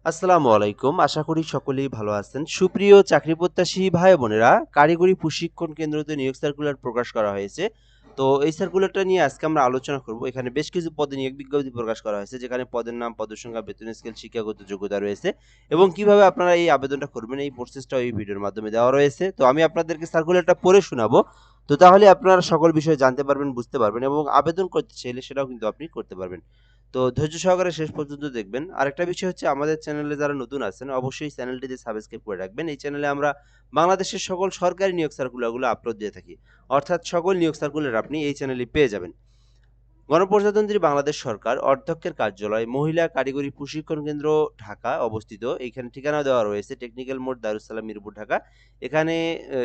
আসসালামু আলাইকুম। আশা করি সকলেই ভালো আছেন। সুপ্রিয় চাকরি প্রত্যাশী ভাই বোনেরা, কারিগরি প্রশিক্ষণ কেন্দ্রতে নিয়োগ সার্কুলার প্রকাশ করা হয়েছে। তো এই সার্কুলারটা নিয়ে আজকে আমরা আলোচনা করব। এখানে বেশ কিছু পদে নিয়োগ বিজ্ঞপ্তি প্রকাশ করা হয়েছে, যেখানে পদের নাম, পদের সংখ্যা, বেতন স্কেল, শিক্ষাগত যোগ্যতা রয়েছে এবং কিভাবে আপনারা এই আবেদনটা করবেন এই প্রসেসটাও এই ভিডিওর মাধ্যমে দেওয়া রয়েছে। তো আমি আপনাদেরকে সার্কুলারটা পড়ে শোনাবো। তো তাহলে আপনারা সকল বিষয় জানতে পারবেন, বুঝতে পারবেন এবং আবেদন করতে চাইলে সেটাও কিন্তু আপনি করতে পারবেন। তো ধৈর্য সহকারে শেষ পর্যন্ত দেখবেন। আরেকটা বিষয় হচ্ছে, আমাদের চ্যানেলে যারা নতুন আছেন অবশ্যই চ্যানেলটিতে সাবস্ক্রাইব করে রাখবেন। এই চ্যানেলে আমরা বাংলাদেশের সকল সরকারি নিয়োগ সার্কুলারগুলো আপলোড দিয়ে থাকি। অর্থাৎ সকল নিয়োগ সার্কুলার আপনি এই চ্যানেলে পেয়ে যাবেন। গণপ্রজাতন্ত্রী বাংলাদেশ সরকার অধ্যক্ষের কার্যালয়, মহিলা কারিগরি প্রশিক্ষণ কেন্দ্র, ঢাকা অবস্থিত। এখানে ঠিকানা দেওয়া রয়েছে টেকনিক্যাল মোড়, দারুস সালাম, মিরপুর, ঢাকা। এখানে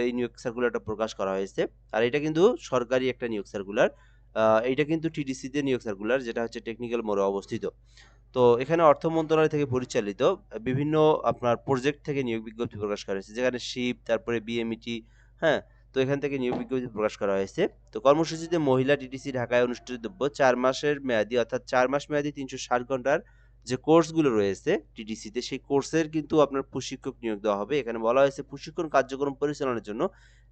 এই নিয়োগ সার্কুলারটা প্রকাশ করা হয়েছে। আর এটা কিন্তু সরকারি একটা নিয়োগ সার্কুলার। এইটা কিন্তু টিডিসিতে নিয়োগ সার্কুলার, যেটা হচ্ছে টেকনিক্যাল মোড়ে অবস্থিত। তো এখানে অর্থ মন্ত্রণালয় থেকে পরিচালিত বিভিন্ন আপনার প্রজেক্ট থেকে নিয়োগ বিজ্ঞপ্তি প্রকাশ করা হয়েছে, যেখানে শিপ, তারপরে বিএমইটি, হ্যাঁ? তো এখান থেকে নিয়োগ বিজ্ঞপ্তি প্রকাশ করা হয়েছে। তো কর্মসূচিতে মহিলা টিটিসি ঢাকায় অনুষ্ঠিতব্য ৪ মাসের মেয়াদি, অর্থাৎ ৪ মাস মেয়াদি ৩৬০ ঘন্টার যে কোর্সগুলো রয়েছে টিটিসিতে, সেই কোর্সের কিন্তু আপনার প্রশিক্ষক নিয়োগ দেওয়া হবে। এখানে বলা হয়েছে প্রশিক্ষণ কার্যক্রম পরিচালনার জন্য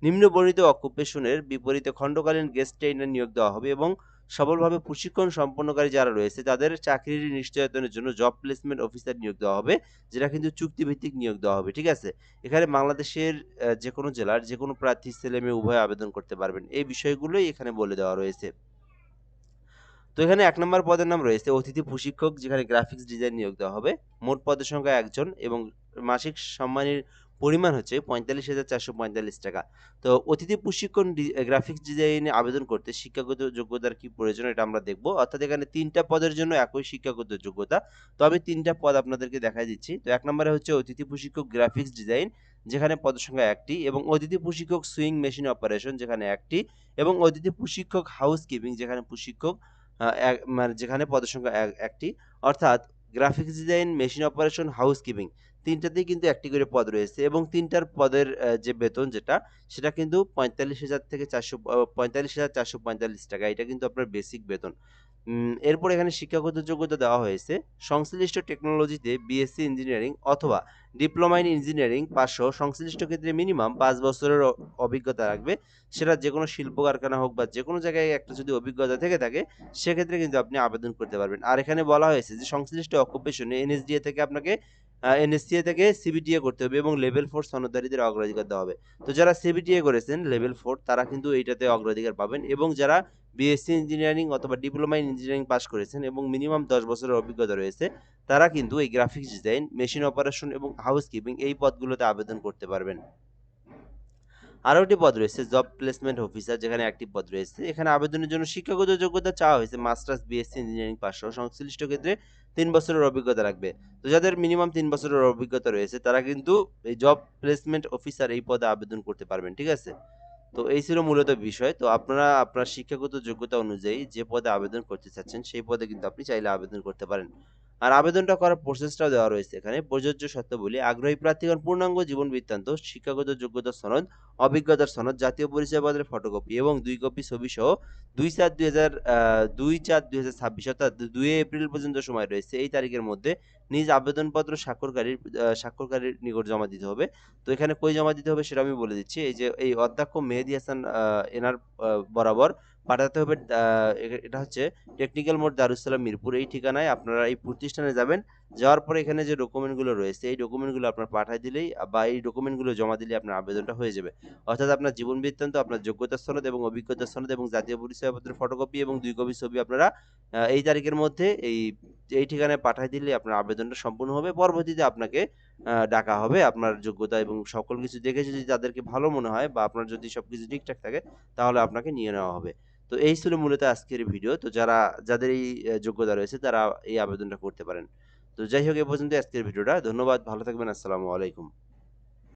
নিম্নবর্ণিত অকুপেশনের বিপরীতে খণ্ডকালীন গেস্ট ট্রেইনার নিয়োগ দেওয়া হবে এবং সফলভাবে প্রশিক্ষণ সম্পন্নকারী যারা রয়েছে তাদের চাকরির নিশ্চয়তার জন্য জব প্লেসমেন্ট অফিসার নিয়োগ দেওয়া হবে, যেটা কিন্তু চুক্তিভিত্তিক নিয়োগ দেওয়া হবে। ঠিক আছে? এখানে বাংলাদেশের যেকোনো জেলার যেকোনো প্রার্থী ছেলে মেয়ে উভয় আবেদন করতে পারবেন। এই বিষয়গুলোই এখানে বলে দেওয়া রয়েছে। তো এখানে ১ নম্বর পদের নাম রয়েছে অতিথি প্রশিক্ষক, যেখানে গ্রাফিক্স ডিজাইন নিয়োগ দেওয়া হবে। মোট পদের সংখ্যা ১ জন এবং মাসিক সম্মানীর পরিমাণ হচ্ছে ৳৪৫,৪৪৫ টাকা। তো অতিথি প্রশিক্ষণ গ্রাফিক্স ডিজাইনে আবেদন করতে শিক্ষাগত যোগ্যতার কি প্রয়োজন এটা আমরা দেখব। অর্থাৎ এখানে ৩ টা পদের জন্য একই শিক্ষাগত যোগ্যতা। তো আমি ৩ টা পদ আপনাদেরকে দেখায় দিচ্ছি। তো ১ নম্বরে হচ্ছে অতিথি প্রশিক্ষক গ্রাফিক্স ডিজাইন, যেখানে পদের সংখ্যা ১ টি এবং অতিথি প্রশিক্ষক সুইং মেশিন অপারেশন, যেখানে ১ টি এবং অতিথি প্রশিক্ষক হাউসকিপিং, যেখানে প্রশিক্ষক মানে যেখানে পদের সংখ্যা ১ টি। অর্থাৎ graphics design, machine operation, housekeeping ৩ টাতেই কিন্তু ১ টি করে পদ রয়েছে এবং ৩ টার পদের যে বেতন যেটা, সেটা কিন্তু ৪৫,০০০ থেকে ৪৫,৪৪৫ টাকা। এটা কিন্তু আপনার বেসিক বেতন। এরপর এখানে শিক্ষাগত যোগ্যতা দেওয়া হয়েছে। সংশ্লিষ্ট টেকনোলজিতে বিএসসি ইঞ্জিনিয়ারিং অথবা ডিপ্লোমা ইন ইঞ্জিনিয়ারিং পাস সহ সংশ্লিষ্ট ক্ষেত্রে মিনিমাম ৫ বছরের অভিজ্ঞতা রাখবে। সেটা যেকোনো শিল্প কারখানা হোক বা যেকোনো জায়গায় একটা যদি অভিজ্ঞতা থেকে থাকে, সেক্ষেত্রে কিন্তু আপনি আবেদন করতে পারবেন। আর এখানে বলা হয়েছে যে সংশ্লিষ্ট অকুপেশনে এনএসডিএ থেকে আপনাকে এনএসসিএ থেকে সিবিটিএ করতে হবে এবং লেভেল 4 সনদধারীদের অগ্রাধিকার দেওয়া হবে। তো যারা সিবিটিএ করেছেন লেভেল 4 তারা কিন্তু এইটাতে অগ্রাধিকার পাবেন এবং যারা বিএসসি ইঞ্জিনিয়ারিং অথবা ডিপ্লোমা ইন ইঞ্জিনিয়ারিং পাস করেছেন এবং মিনিমাম ১০ বছরের অভিজ্ঞতা রয়েছে, তারা কিন্তু এই গ্রাফিক্স ডিজাইন, মেশিন অপারেশন এবং হাউসকিপিং এই পদগুলোতে আবেদন করতে পারবেন। আরও একটি পদ রয়েছে জব প্লেসমেন্ট অফিসার, যেখানে একটি পদ রয়েছে। এখানে আবেদনের জন্য শিক্ষাগত যোগ্যতা চাওয়া হয়েছে মাস্টার্স, বিএসসি ইঞ্জিনিয়ারিং পাস সহ সংশ্লিষ্ট ক্ষেত্রে ৩ বছরের অভিজ্ঞতা রাখবে। তো যাদের মিনিমাম ৩ বছরের অভিজ্ঞতা রয়েছে তারা কিন্তু এই জব প্লেসমেন্ট অফিসার এই পদে আবেদন করতে পারবেন। ঠিক আছে? তো এই ছিল মূলত বিষয়। তো আপনারা আপনার শিক্ষাগত যোগ্যতা অনুযায়ী যে পদে আবেদন করতে চাচ্ছেন, সেই পদে কিন্তু আপনি চাইলে আবেদন করতে পারেন। আর আবেদনটা করার প্রসেসটাও দেওয়া রয়েছে এখানে। প্রযোজ্য শর্তাবলী: আগ্রহী প্রার্থীগণ পূর্ণাঙ্গ জীবন বৃত্তান্ত, শিক্ষাগত যোগ্যতার সনদ, অভিজ্ঞতার সনদ, জাতীয় পরিচয়পত্রের ফটোকপি এবং ২ কপি ছবিসহ ২/৪/২০২৬ অর্থাৎ ২ এপ্রিল পর্যন্ত সময় রয়েছে। এই তারিখের মধ্যে নিজ আবেদনপত্র স্বাক্ষরকারীর নিকট জমা দিতে হবে। তো এখানে কই জমা দিতে হবে সেটা আমি বলে দিচ্ছি। এই যে এই অধ্যক্ষ মেহেদী হাসান এনার বরাবর পাঠাতে হবে। এটা হচ্ছে টেকনিক্যাল মোড়, দারুস সালাম, মিরপুর। এই ঠিকানায় আপনারা এই প্রতিষ্ঠানে যাবেন। যাওয়ার পরে এখানে যে ডকুমেন্টগুলো রয়েছে এই ডকুমেন্টগুলো আপনার পাঠায় দিলেই বা এই ডকুমেন্টগুলো জমা দিলেই আপনার আবেদনটা হয়ে যাবে। অর্থাৎ আপনার জীবন বৃত্তান্ত, আপনার যোগ্যতার সনদ এবং অভিজ্ঞতার সনদ এবং জাতীয় পরিচয়পত্রের ফটোকপি এবং ২ কপি ছবি আপনারা এই তারিখের মধ্যে এই ঠিকানায় পাঠায় দিলে আপনার আবেদনটা সম্পূর্ণ হবে। পরবর্তীতে আপনাকে ডাকা হবে। আপনার যোগ্যতা এবং সকল কিছু দেখে যদি তাদেরকে ভালো মনে হয় বা আপনার যদি সবকিছু ঠিকঠাক থাকে, তাহলে আপনাকে নিয়ে নেওয়া হবে। তো এই ছিল মূলত আজকের ভিডিও। তো যাদের এই যোগ্যতা রয়েছে তারা এই আবেদনটা করতে পারেন। তো যাই হোক, এ পর্যন্ত আজকের ভিডিওটা। ধন্যবাদ। ভালো থাকবেন। আসসালামু আলাইকুম।